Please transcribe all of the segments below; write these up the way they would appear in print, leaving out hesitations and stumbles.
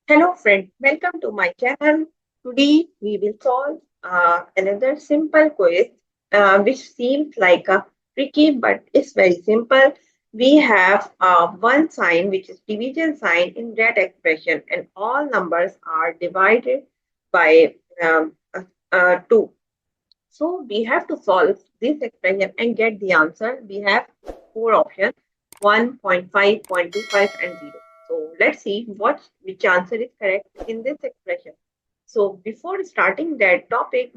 Hello friend, welcome to my channel. Today we will solve another simple quiz which seems like a tricky but it's very simple. We have one sign which is division sign in that expression and all numbers are divided by 2. So we have to solve this expression and get the answer. We have four options 1.5, 0.25 and 0. So let's see which answer is correct in this expression. So before starting that topic,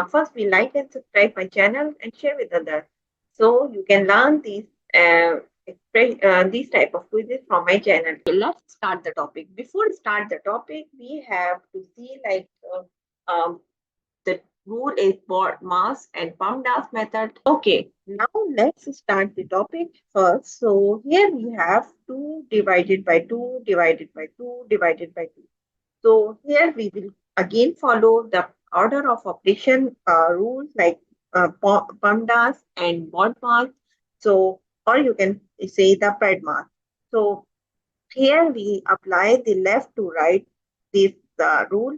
first we like and subscribe my channel and share with others. So you can learn these type of quizzes from my channel. Okay, let's start the topic. Before start the topic, we have to see the rule is mass and PEMDAS method. Okay, now let's start the topic first. So here we have 2 divided by 2 divided by 2 divided by 2. So here we will again follow the order of operation rules like PEMDAS and BODMAS. So, or you can say the PEDMAS. So here we apply the left to right this rule.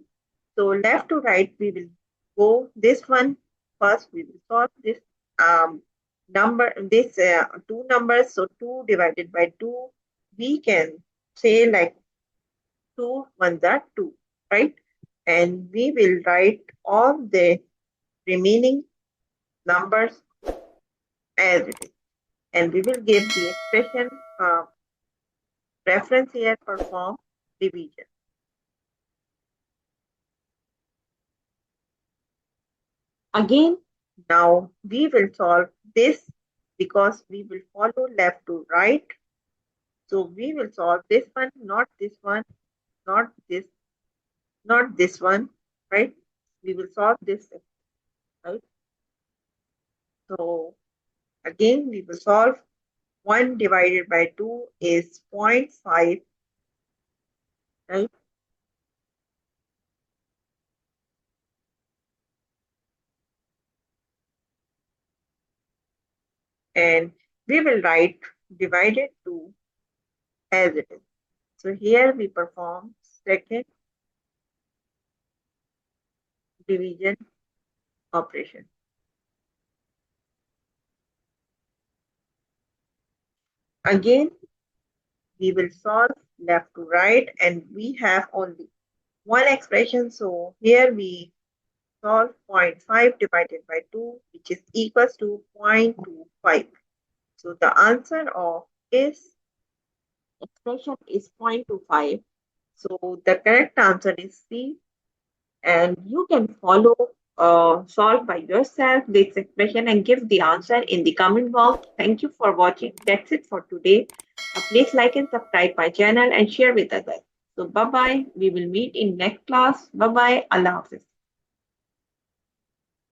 So left to right, we will go this one first. We will solve this two numbers. So 2 divided by 2, we can say like 2 ones are 2, right? And we will write all the remaining numbers as it is. And we will give the expression reference here perform division. Again, now we will solve this because we will follow left to right. So we will solve this one, not this one, not this, not this one, right? We will solve this, right? So again, we will solve 1 divided by 2 is 0.5, right? And we will write divided 2 as it is. So here we perform second division operation. Again, we will solve left to right and we have only one expression. So here we solve 0.5 divided by 2, which is equals to 0.25. So the answer of this expression is 0.25. So the correct answer is C. And you can follow solve by yourself this expression and give the answer in the comment box. Thank you for watching. That's it for today. Please like and subscribe my channel and share with others. So bye bye. We will meet in next class. Bye bye. Allah Hafiz.